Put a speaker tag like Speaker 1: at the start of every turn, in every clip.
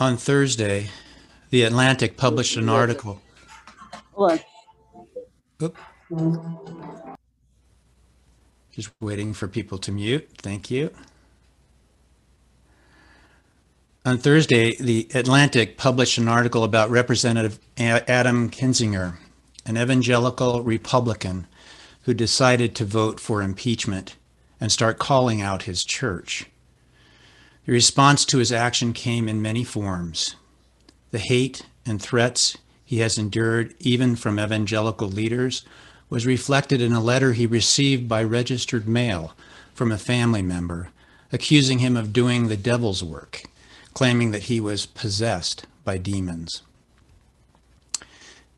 Speaker 1: On Thursday, The Atlantic published an article.
Speaker 2: Hold
Speaker 1: Oop, just waiting for people to mute. Thank you. On Thursday, The Atlantic published an article about Representative Adam Kinzinger, an evangelical Republican who decided to vote for impeachment and start calling out his church. The response to his action came in many forms. The hate and threats he has endured, even from evangelical leaders, was reflected in a letter he received by registered mail from a family member, accusing him of doing the devil's work, claiming that he was possessed by demons.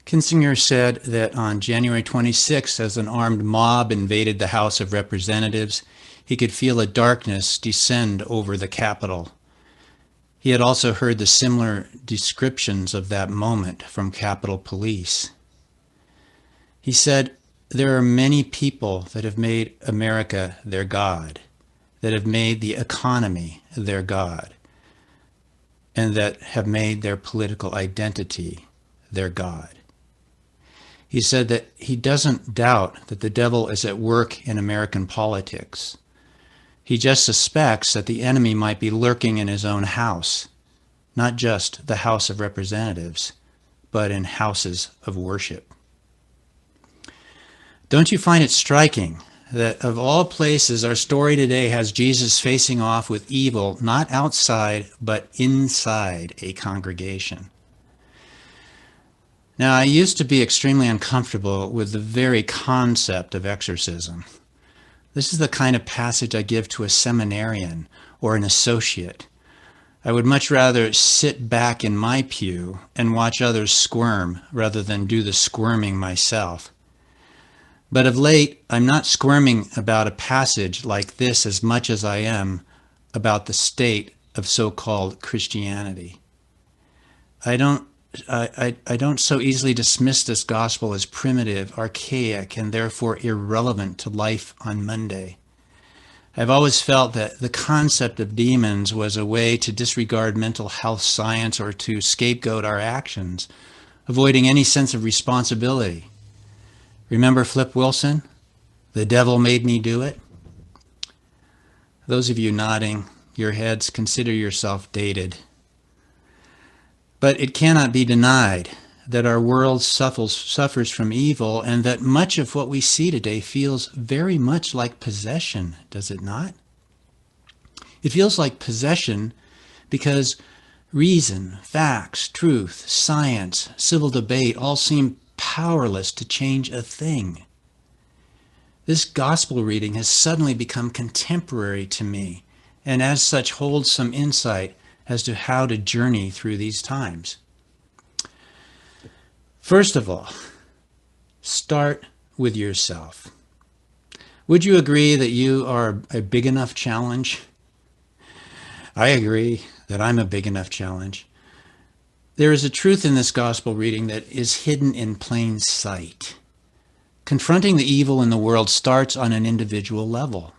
Speaker 1: Kinzinger said that on January 26, as an armed mob invaded the House of Representatives, he could feel a darkness descend over the Capitol. He had also heard the similar descriptions of that moment from Capitol Police. He said, "There are many people that have made America their God, that have made the economy their God, and that have made their political identity their God." He said that he doesn't doubt that the devil is at work in American politics. He just suspects that the enemy might be lurking in his own house, not just the House of Representatives, but in houses of worship. Don't you find it striking that of all places, our story today has Jesus facing off with evil, not outside, but inside a congregation? Now, I used to be extremely uncomfortable with the very concept of exorcism. This is the kind of passage I give to a seminarian or an associate. I would much rather sit back in my pew and watch others squirm rather than do the squirming myself. But of late, I'm not squirming about a passage like this as much as I am about the state of so-called Christianity. I don't so easily dismiss this gospel as primitive, archaic, and therefore irrelevant to life on Monday. I've always felt that the concept of demons was a way to disregard mental health science or to scapegoat our actions, avoiding any sense of responsibility. Remember Flip Wilson? The devil made me do it? Those of you nodding your heads, consider yourself dated. But it cannot be denied that our world suffers from evil and that much of what we see today feels very much like possession, does it not? It feels like possession because reason, facts, truth, science, civil debate all seem powerless to change a thing. This gospel reading has suddenly become contemporary to me, and as such holds some insight as to how to journey through these times. First of all, start with yourself. Would you agree that you are a big enough challenge? I agree that I'm a big enough challenge. There is a truth in this gospel reading that is hidden in plain sight. Confronting the evil in the world starts on an individual level.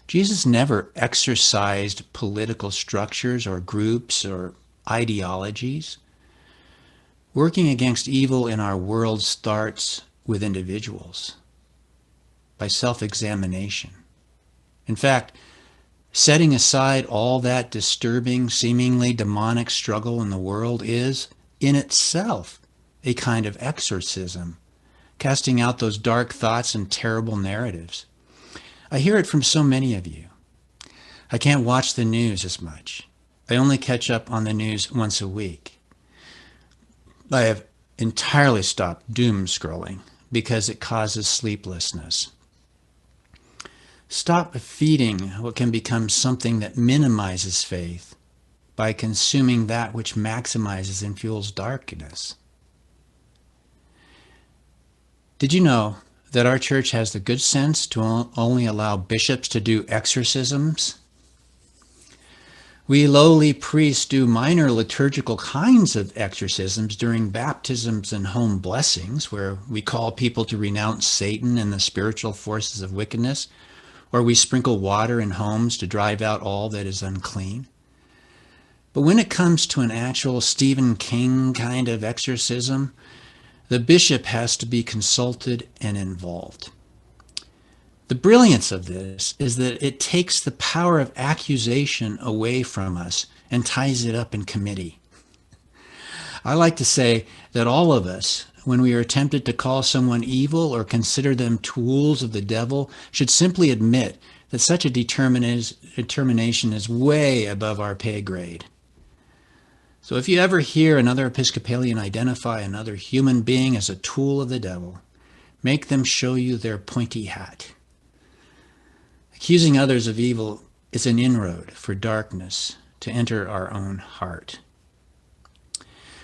Speaker 1: Jesus never exercised political structures or groups or ideologies. Working against evil in our world starts with individuals, by self-examination. In fact, setting aside all that disturbing, seemingly demonic struggle in the world is, in itself, a kind of exorcism, casting out those dark thoughts and terrible narratives. I hear it from so many of you. I can't watch the news as much. I only catch up on the news once a week. I have entirely stopped doom scrolling because it causes sleeplessness. Stop feeding what can become something that minimizes faith by consuming that which maximizes and fuels darkness. Did you know that our church has the good sense to only allow bishops to do exorcisms? We lowly priests do minor liturgical kinds of exorcisms during baptisms and home blessings, where we call people to renounce Satan and the spiritual forces of wickedness, or we sprinkle water in homes to drive out all that is unclean. But when it comes to an actual Stephen King kind of exorcism, the bishop has to be consulted and involved. The brilliance of this is that it takes the power of accusation away from us and ties it up in committee. I like to say that all of us, when we are tempted to call someone evil or consider them tools of the devil, should simply admit that such a determination is way above our pay grade. So if you ever hear another Episcopalian identify another human being as a tool of the devil, make them show you their pointy hat. Accusing others of evil is an inroad for darkness to enter our own heart.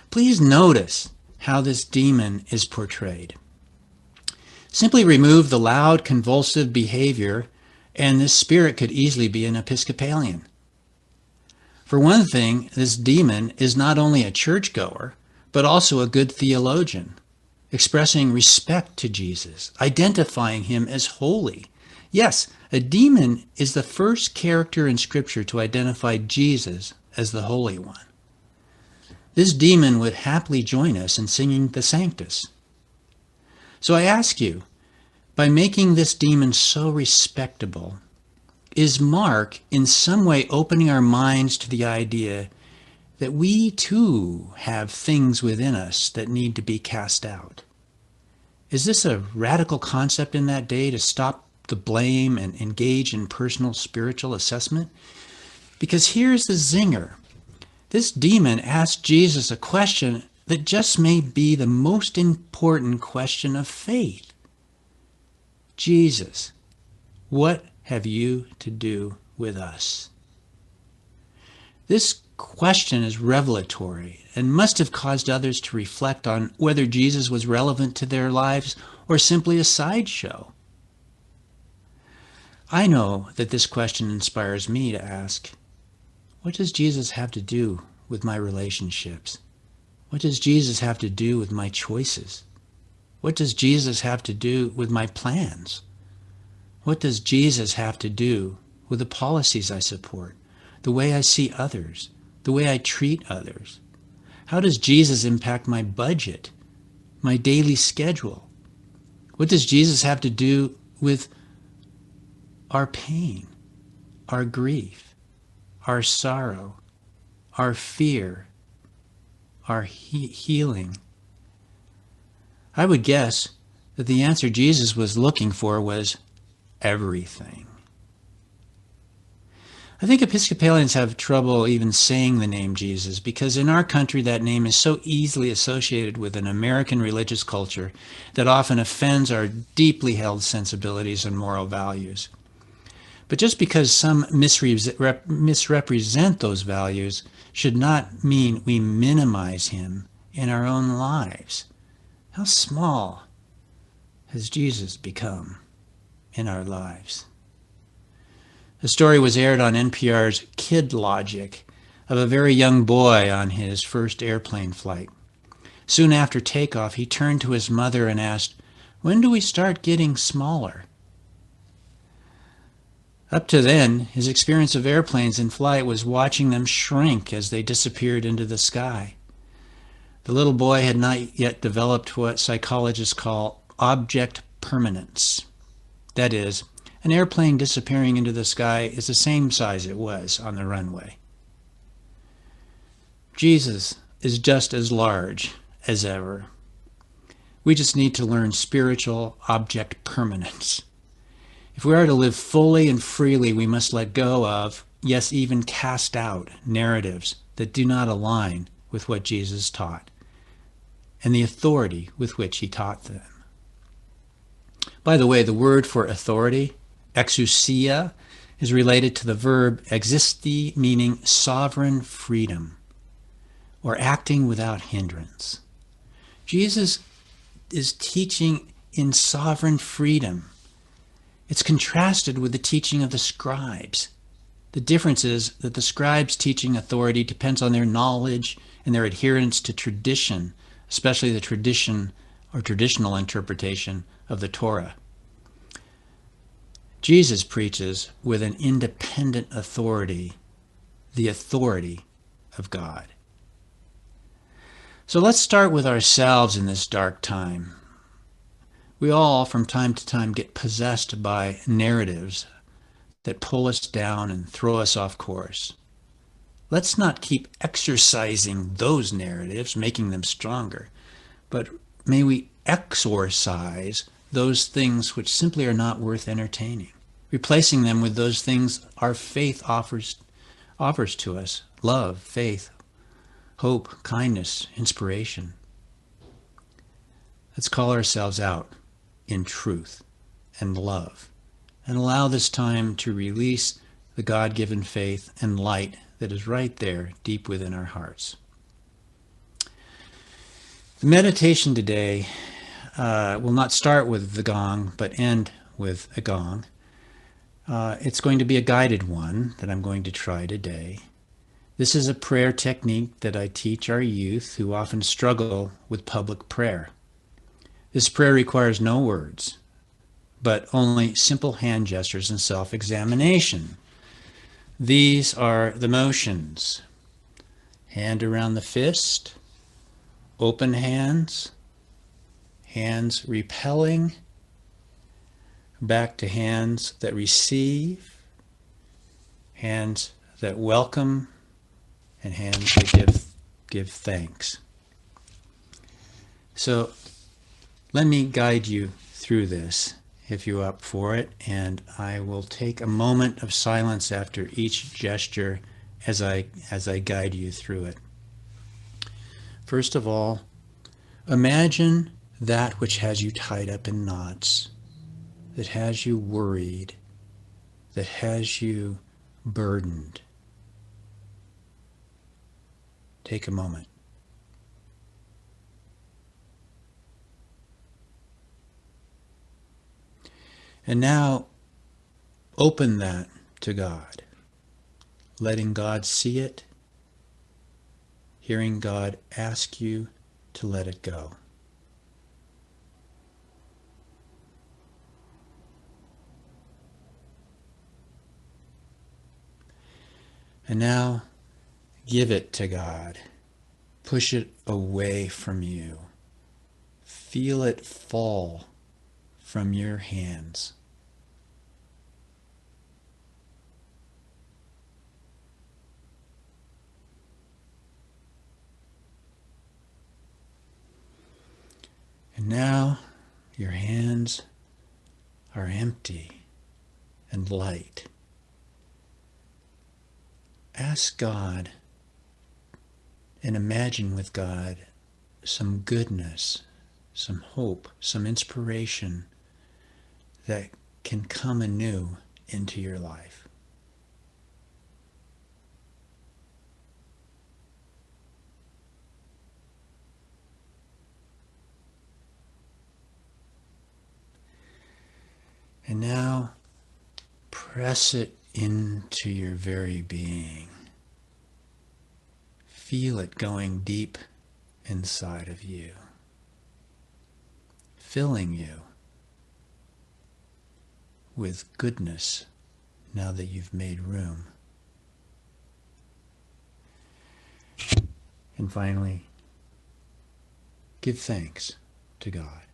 Speaker 1: Please notice how this demon is portrayed. Simply remove the loud, convulsive behavior, and this spirit could easily be an Episcopalian. For one thing, this demon is not only a churchgoer, but also a good theologian, expressing respect to Jesus, identifying him as holy. Yes, a demon is the first character in Scripture to identify Jesus as the Holy One. This demon would happily join us in singing the Sanctus. So I ask you, by making this demon so respectable, is Mark in some way opening our minds to the idea that we too have things within us that need to be cast out? Is this a radical concept in that day to stop the blame and engage in personal spiritual assessment? Because here's the zinger. This demon asked Jesus a question that just may be the most important question of faith. Jesus, what have you to do with us? This question is revelatory and must have caused others to reflect on whether Jesus was relevant to their lives or simply a sideshow. I know that this question inspires me to ask, what does Jesus have to do with my relationships? What does Jesus have to do with my choices? What does Jesus have to do with my plans? What does Jesus have to do with the policies I support, the way I see others, the way I treat others? How does Jesus impact my budget, my daily schedule? What does Jesus have to do with our pain, our grief, our sorrow, our fear, our healing? I would guess that the answer Jesus was looking for was everything. I think Episcopalians have trouble even saying the name Jesus because in our country that name is so easily associated with an American religious culture that often offends our deeply held sensibilities and moral values. But just because some misrepresent those values should not mean we minimize him in our own lives. How small has Jesus become in our lives? The story was aired on NPR's Kid Logic of a very young boy on his first airplane flight. Soon after takeoff, he turned to his mother and asked, "When do we start getting smaller?" Up to then, his experience of airplanes in flight was watching them shrink as they disappeared into the sky. The little boy had not yet developed what psychologists call object permanence. That is, an airplane disappearing into the sky is the same size it was on the runway. Jesus is just as large as ever. We just need to learn spiritual object permanence. If we are to live fully and freely, we must let go of, yes, even cast out, narratives that do not align with what Jesus taught and the authority with which he taught them. By the way, the word for authority, exousia, is related to the verb existi, meaning sovereign freedom or acting without hindrance. Jesus is teaching in sovereign freedom. It's contrasted with the teaching of the scribes. The difference is that the scribes' teaching authority depends on their knowledge and their adherence to tradition, especially the tradition or traditional interpretation of the Torah. Jesus preaches with an independent authority, the authority of God. So let's start with ourselves in this dark time. We all, from time to time, get possessed by narratives that pull us down and throw us off course. Let's not keep exercising those narratives, making them stronger, but may we exorcise those things which simply are not worth entertaining, replacing them with those things our faith offers to us: love, faith, hope, kindness, inspiration. Let's call ourselves out in truth and love, and allow this time to release the God-given faith and light that is right there deep within our hearts. The meditation today will not start with the gong, but end with a gong. It's going to be a guided one that I'm going to try today. This is a prayer technique that I teach our youth who often struggle with public prayer. This prayer requires no words, but only simple hand gestures and self-examination. These are the motions: hand around the fist, open hands, hands repelling, back to hands that receive, hands that welcome, and hands that give thanks. So let me guide you through this if you're up for it, and I will take a moment of silence after each gesture as I guide you through it. First of all, imagine that which has you tied up in knots, that has you worried, that has you burdened. Take a moment. And now open that to God, letting God see it, hearing God ask you to let it go. And now give it to God. Push it away from you. Feel it fall from your hands. And now your hands are empty and light. Ask God and imagine with God some goodness, some hope, some inspiration that can come anew into your life. And now press it into your very being. Feel it going deep inside of you, filling you with goodness now that you've made room. And finally, give thanks to God.